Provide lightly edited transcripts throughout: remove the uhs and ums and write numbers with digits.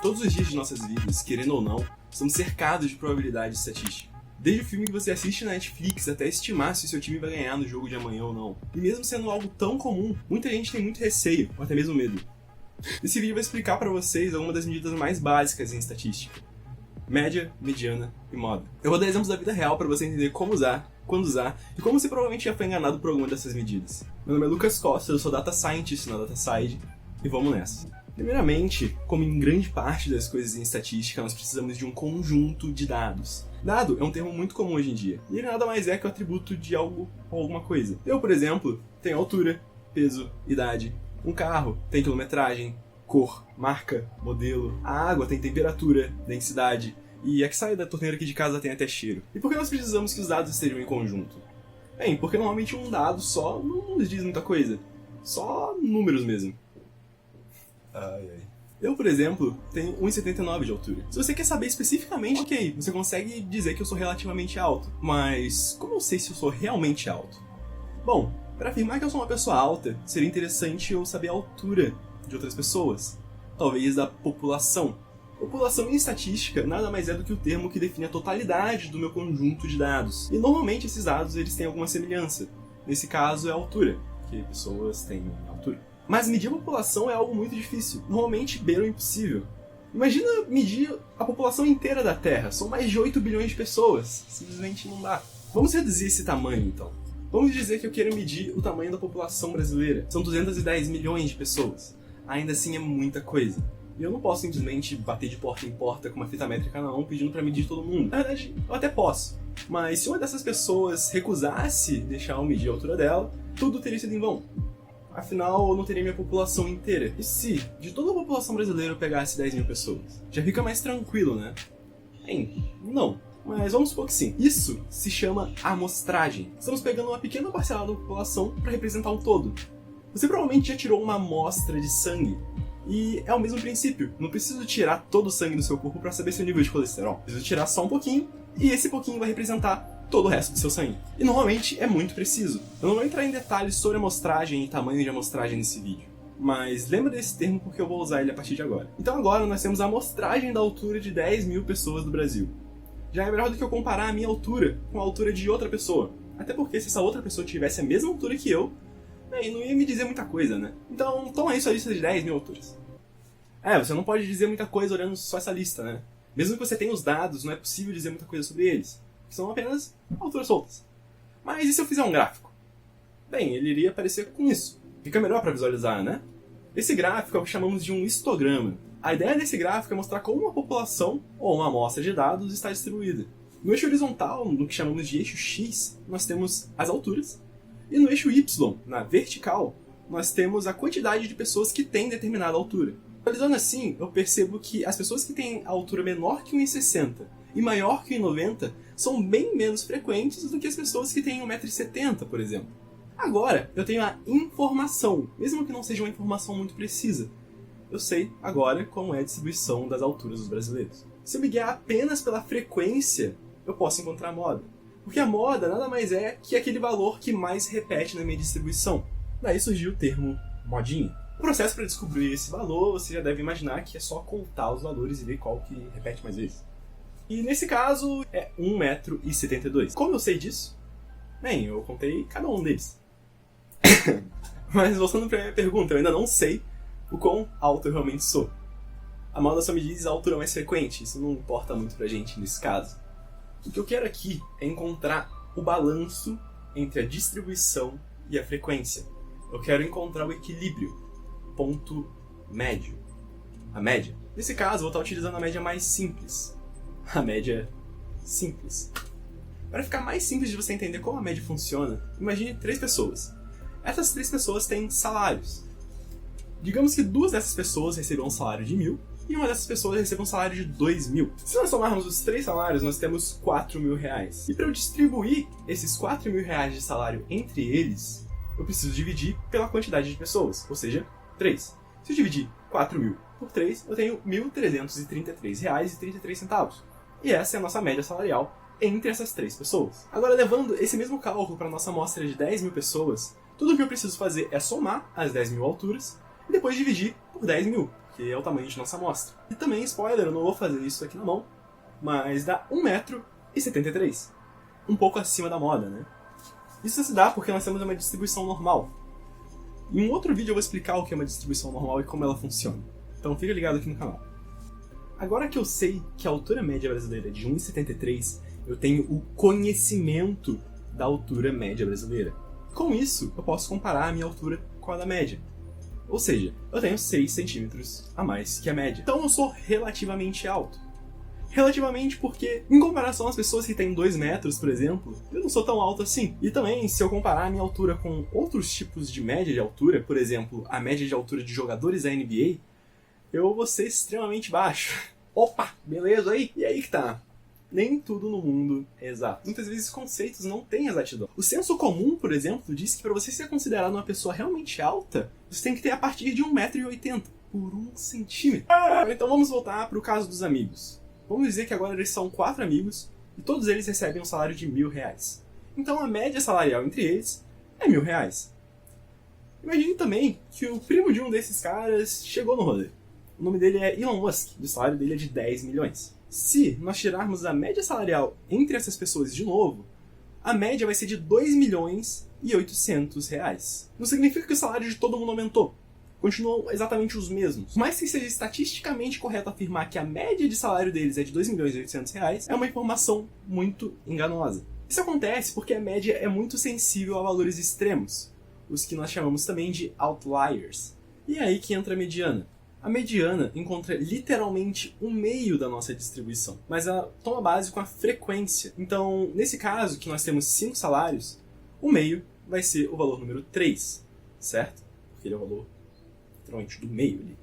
Todos os dias de nossas vidas, querendo ou não, somos cercados de probabilidade estatística. Desde o filme que você assiste na Netflix até estimar se o seu time vai ganhar no jogo de amanhã ou não. E mesmo sendo algo tão comum, muita gente tem muito receio, ou até mesmo medo. Esse vídeo vai explicar para vocês algumas das medidas mais básicas em estatística. Média, mediana e moda. Eu vou dar exemplos da vida real para você entender como usar, quando usar e como você provavelmente já foi enganado por alguma dessas medidas. Meu nome é Lucas Costa, eu sou Data Scientist na DataSide e vamos nessa. Primeiramente, como em grande parte das coisas em estatística, nós precisamos de um conjunto de dados. Dado é um termo muito comum hoje em dia, e ele nada mais é que o atributo de algo ou alguma coisa. Eu, por exemplo, tenho altura, peso, idade. Um carro tem quilometragem, cor, marca, modelo. A água tem temperatura, densidade, e a que sai da torneira aqui de casa tem até cheiro. E por que nós precisamos que os dados estejam em conjunto? Bem, porque normalmente um dado só não nos diz muita coisa. Só números mesmo. Eu, por exemplo, tenho 1,79 de altura. Se você quer saber especificamente, ok, você consegue dizer que eu sou relativamente alto. Mas como eu sei se eu sou realmente alto? Bom, para afirmar que eu sou uma pessoa alta, seria interessante eu saber a altura de outras pessoas. Talvez da população. População em estatística nada mais é do que o termo que define a totalidade do meu conjunto de dados. E normalmente esses dados eles têm alguma semelhança. Nesse caso é a altura, porque pessoas têm altura. Mas medir a população é algo muito difícil, normalmente beira o impossível. Imagina medir a população inteira da Terra, são mais de 8 bilhões de pessoas, simplesmente não dá. Vamos reduzir esse tamanho então. Vamos dizer que eu quero medir o tamanho da população brasileira, são 210 milhões de pessoas. Ainda assim é muita coisa. E eu não posso simplesmente bater de porta em porta com uma fita métrica na mão pedindo pra medir todo mundo. Na verdade, eu até posso. Mas se uma dessas pessoas recusasse deixar eu medir a altura dela, tudo teria sido em vão. Afinal, eu não teria minha população inteira. E se de toda a população brasileira eu pegasse 10 mil pessoas? Já fica mais tranquilo, né? Bem, não. Mas vamos supor que sim. Isso se chama amostragem. Estamos pegando uma pequena parcela da população para representar um todo. Você provavelmente já tirou uma amostra de sangue. E é o mesmo princípio. Não preciso tirar todo o sangue do seu corpo para saber seu nível de colesterol. Preciso tirar só um pouquinho, e esse pouquinho vai representar todo o resto do seu sangue. E normalmente é muito preciso. Eu não vou entrar em detalhes sobre amostragem e tamanho de amostragem nesse vídeo. Mas lembra desse termo porque eu vou usar ele a partir de agora. Então agora nós temos a amostragem da altura de 10 mil pessoas do Brasil. Já é melhor do que eu comparar a minha altura com a altura de outra pessoa. Até porque se essa outra pessoa tivesse a mesma altura que eu, bem, não ia me dizer muita coisa, né? Então toma aí sua lista de 10 mil alturas. Você não pode dizer muita coisa olhando só essa lista, né? Mesmo que você tenha os dados, não é possível dizer muita coisa sobre eles. São apenas alturas soltas. Mas e se eu fizer um gráfico? Bem, ele iria aparecer com isso. Fica melhor para visualizar, né? Esse gráfico é o que chamamos de um histograma. A ideia desse gráfico é mostrar como uma população ou uma amostra de dados está distribuída. No eixo horizontal, no que chamamos de eixo X, nós temos as alturas. E no eixo Y, na vertical, nós temos a quantidade de pessoas que têm determinada altura. Visualizando assim, eu percebo que as pessoas que têm a altura menor que 1,60 e maior que 1,90 são bem menos frequentes do que as pessoas que têm 1,70 m, por exemplo. Agora, eu tenho a informação, mesmo que não seja uma informação muito precisa. Eu sei agora como é a distribuição das alturas dos brasileiros. Se eu me guiar apenas pela frequência, eu posso encontrar a moda. Porque a moda nada mais é que aquele valor que mais repete na minha distribuição. Daí surgiu o termo modinha. O processo para descobrir esse valor, você já deve imaginar que é só contar os valores e ver qual que repete mais vezes. E nesse caso é 1,72 m. Como eu sei disso? Bem, eu contei cada um deles. Mas voltando para a minha pergunta, eu ainda não sei o quão alto eu realmente sou. A moda só me diz a altura mais frequente, isso não importa muito pra gente nesse caso. O que eu quero aqui é encontrar o balanço entre a distribuição e a frequência. Eu quero encontrar o equilíbrio, ponto médio, a média. Nesse caso, eu vou estar utilizando a média mais simples. A média simples. Para ficar mais simples de você entender como a média funciona, imagine 3 pessoas. Essas 3 pessoas têm salários. Digamos que 2 dessas pessoas recebam um salário de 1.000 e uma dessas pessoas receba um salário de 2.000. Se nós somarmos os 3 salários, nós temos 4.000 reais. E para eu distribuir esses 4.000 reais de salário entre eles, eu preciso dividir pela quantidade de pessoas, ou seja, 3. Se eu dividir 4.000 por 3, eu tenho R$ 1.333,33. E essa é a nossa média salarial entre essas 3 pessoas. Agora, levando esse mesmo cálculo para a nossa amostra de 10 mil pessoas, tudo o que eu preciso fazer é somar as 10 mil alturas e depois dividir por 10 mil, porque é o tamanho de nossa amostra. E também, spoiler, eu não vou fazer isso aqui na mão, mas dá 1,73 m. Um pouco acima da moda, né? Isso se dá porque nós temos uma distribuição normal. Em um outro vídeo eu vou explicar o que é uma distribuição normal e como ela funciona. Então fica ligado aqui no canal. Agora que eu sei que a altura média brasileira é de 1,73 m, eu tenho o conhecimento da altura média brasileira. Com isso, eu posso comparar a minha altura com a da média. Ou seja, eu tenho 6 centímetros a mais que a média. Então eu sou relativamente alto. Relativamente porque, em comparação às pessoas que têm 2 metros, por exemplo, eu não sou tão alto assim. E também, se eu comparar a minha altura com outros tipos de média de altura, por exemplo, a média de altura de jogadores da NBA, eu vou ser extremamente baixo. Opa, beleza aí? E aí que tá. Nem tudo no mundo é exato. Muitas vezes os conceitos não têm exatidão. O senso comum, por exemplo, diz que para você ser considerado uma pessoa realmente alta, você tem que ter a partir de 1,80 m por 1 centímetro. Então vamos voltar para o caso dos amigos. Vamos dizer que agora eles são 4 amigos e todos eles recebem um salário de R$1.000. Então a média salarial entre eles é R$1.000. Imagine também que o primo de um desses caras chegou no rolê. O nome dele é Elon Musk e o salário dele é de 10 milhões. Se nós tirarmos a média salarial entre essas pessoas de novo, a média vai ser de R$2.800.000. Não significa que o salário de todo mundo aumentou. Continuam exatamente os mesmos. Mas se seja estatisticamente correto afirmar que a média de salário deles é de R$2.800.000, é uma informação muito enganosa. Isso acontece porque a média é muito sensível a valores extremos, os que nós chamamos também de outliers. E é aí que entra a mediana. A mediana encontra literalmente o meio da nossa distribuição, mas ela toma base com a frequência. Então, nesse caso, que nós temos 5 salários, o meio vai ser o valor número 3, certo? Porque ele é o valor literalmente do meio ali.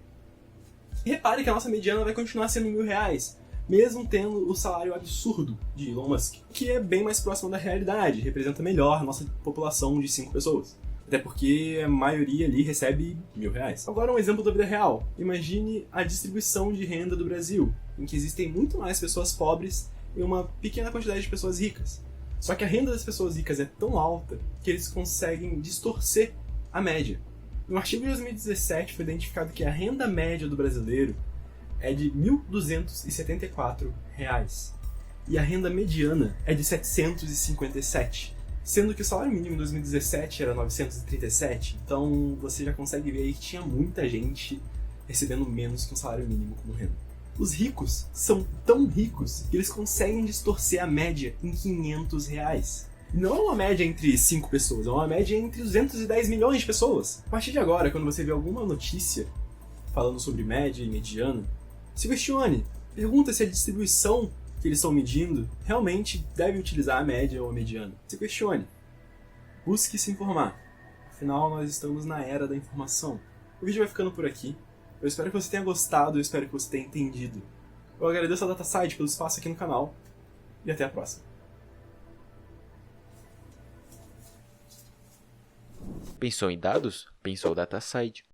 E repare que a nossa mediana vai continuar sendo R$1.000, mesmo tendo o salário absurdo de Elon Musk, que é bem mais próximo da realidade, representa melhor a nossa população de 5 pessoas. Até porque a maioria ali recebe R$1.000. Agora um exemplo da vida real. Imagine a distribuição de renda do Brasil, em que existem muito mais pessoas pobres e uma pequena quantidade de pessoas ricas. Só que a renda das pessoas ricas é tão alta que eles conseguem distorcer a média. No artigo de 2017 foi identificado que a renda média do brasileiro é de R$1.274 e a renda mediana é de 757. Sendo que o salário mínimo em 2017 era 937, então você já consegue ver aí que tinha muita gente recebendo menos que um salário mínimo como renda. Os ricos são tão ricos que eles conseguem distorcer a média em R$500. E não é uma média entre 5 pessoas, é uma média entre 210 milhões de pessoas. A partir de agora, quando você vê alguma notícia falando sobre média e mediana, se questione, pergunta se a distribuição que eles estão medindo realmente deve utilizar a média ou a mediana. Se questione. Busque se informar. Afinal, nós estamos na era da informação. O vídeo vai ficando por aqui. Eu espero que você tenha gostado, eu espero que você tenha entendido. Eu agradeço a DataSide pelo espaço aqui no canal. E até a próxima. Pensou em dados? Pensou DataSide.